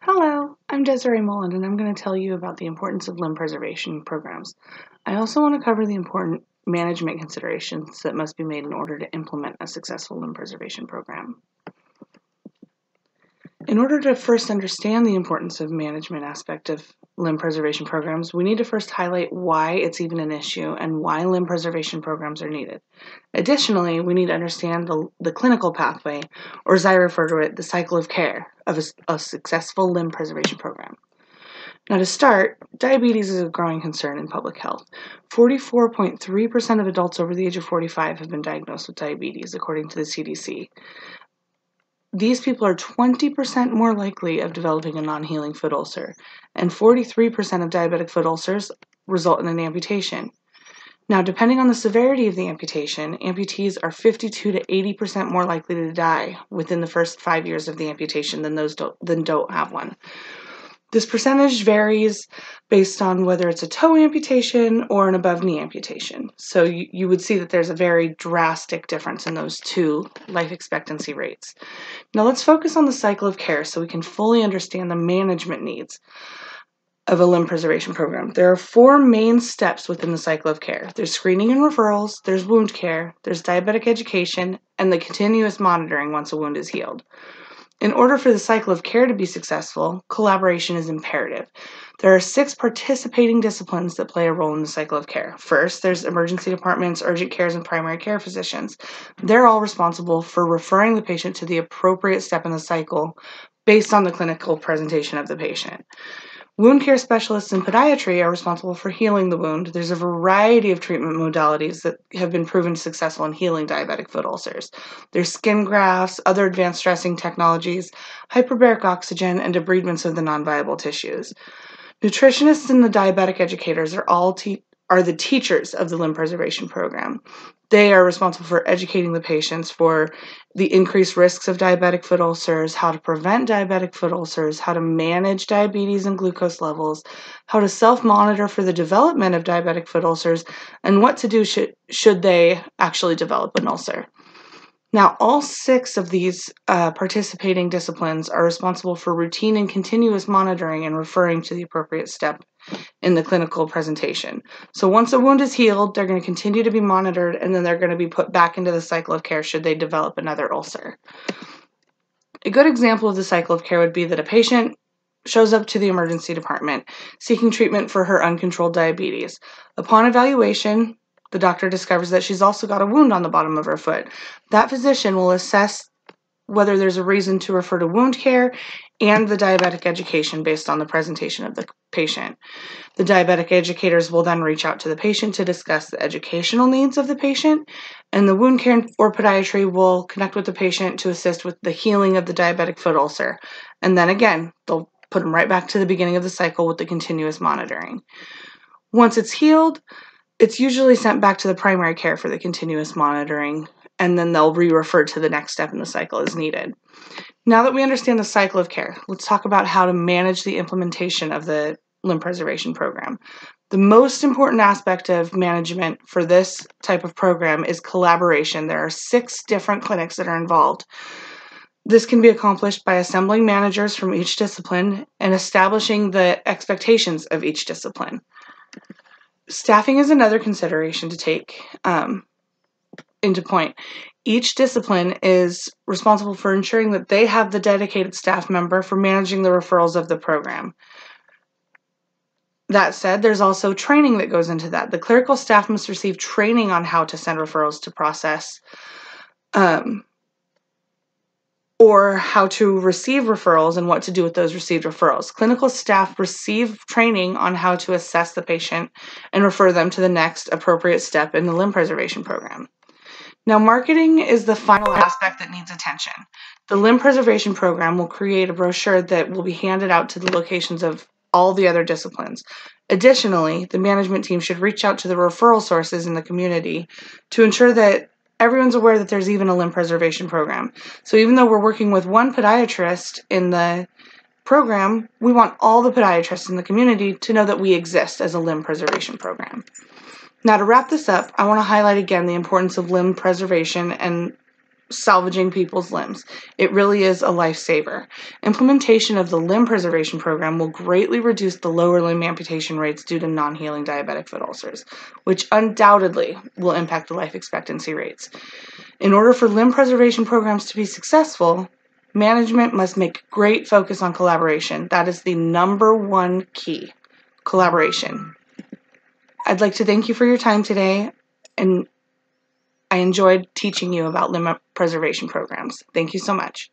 Hello, I'm Desiree Mullen, and I'm going to tell you about the importance of limb preservation programs. I also want to cover the important management considerations that must be made in order to implement a successful limb preservation program. In order to first understand the importance of management aspect of limb preservation programs, we need to first highlight why it's even an issue and why limb preservation programs are needed. Additionally, we need to understand the clinical pathway, or as I refer to it, the cycle of care of a successful limb preservation program. Now to start, diabetes is a growing concern in public health. 44.3% of adults over the age of 45 have been diagnosed with diabetes, according to the CDC. These people are 20% more likely of developing a non-healing foot ulcer, and 43% of diabetic foot ulcers result in an amputation. Now, depending on the severity of the amputation, amputees are 52 to 80% more likely to die within the first 5 years of the amputation than those don't have one. This percentage varies based on whether it's a toe amputation or an above-knee amputation. So you would see that there's a very drastic difference in those two life expectancy rates. Now let's focus on the cycle of care so we can fully understand the management needs of a limb preservation program. There are 4 main steps within the cycle of care. There's screening and referrals, there's wound care, there's diabetic education, and the continuous monitoring once a wound is healed. In order for the cycle of care to be successful, collaboration is imperative. There are 6 participating disciplines that play a role in the cycle of care. First, there's emergency departments, urgent cares, and primary care physicians. They're all responsible for referring the patient to the appropriate step in the cycle based on the clinical presentation of the patient. Wound care specialists in podiatry are responsible for healing the wound. There's a variety of treatment modalities that have been proven successful in healing diabetic foot ulcers. There's skin grafts, other advanced dressing technologies, hyperbaric oxygen, and debridements of the non-viable tissues. Nutritionists and the diabetic educators are the teachers of the limb preservation program. They are responsible for educating the patients for the increased risks of diabetic foot ulcers, how to prevent diabetic foot ulcers, how to manage diabetes and glucose levels, how to self-monitor for the development of diabetic foot ulcers, and what to do should they actually develop an ulcer. Now, all 6 of these participating disciplines are responsible for routine and continuous monitoring and referring to the appropriate step in the clinical presentation. So once a wound is healed, they're going to continue to be monitored, and then they're going to be put back into the cycle of care should they develop another ulcer. A good example of the cycle of care would be that a patient shows up to the emergency department seeking treatment for her uncontrolled diabetes. Upon evaluation, the doctor discovers that she's also got a wound on the bottom of her foot. That physician will assess whether there's a reason to refer to wound care and the diabetic education based on the presentation of the patient. The diabetic educators will then reach out to the patient to discuss the educational needs of the patient, and the wound care or podiatry will connect with the patient to assist with the healing of the diabetic foot ulcer. And then again, they'll put them right back to the beginning of the cycle with the continuous monitoring. Once it's healed, it's usually sent back to the primary care for the continuous monitoring, and then they'll re-refer to the next step in the cycle as needed. Now that we understand the cycle of care, let's talk about how to manage the implementation of the limb preservation program. The most important aspect of management for this type of program is collaboration. There are 6 different clinics that are involved. This can be accomplished by assembling managers from each discipline and establishing the expectations of each discipline. Staffing is another consideration to take into point. Each discipline is responsible for ensuring that they have the dedicated staff member for managing the referrals of the program. That said, there's also training that goes into that. The clerical staff must receive training on how to send referrals to process, or how to receive referrals and what to do with those received referrals. Clinical staff receive training on how to assess the patient and refer them to the next appropriate step in the limb preservation program. Now, marketing is the final aspect that needs attention. The limb preservation program will create a brochure that will be handed out to the locations of all the other disciplines. Additionally, the management team should reach out to the referral sources in the community to ensure that everyone's aware that there's even a limb preservation program. So even though we're working with one podiatrist in the program, we want all the podiatrists in the community to know that we exist as a limb preservation program. Now, to wrap this up, I want to highlight again the importance of limb preservation and salvaging people's limbs. It really is a lifesaver. Implementation of the limb preservation program will greatly reduce the lower limb amputation rates due to non-healing diabetic foot ulcers, which undoubtedly will impact the life expectancy rates. In order for limb preservation programs to be successful, management must make great focus on collaboration. That is the number one key, collaboration. I'd like to thank you for your time today, and I enjoyed teaching you about limb preservation programs. Thank you so much.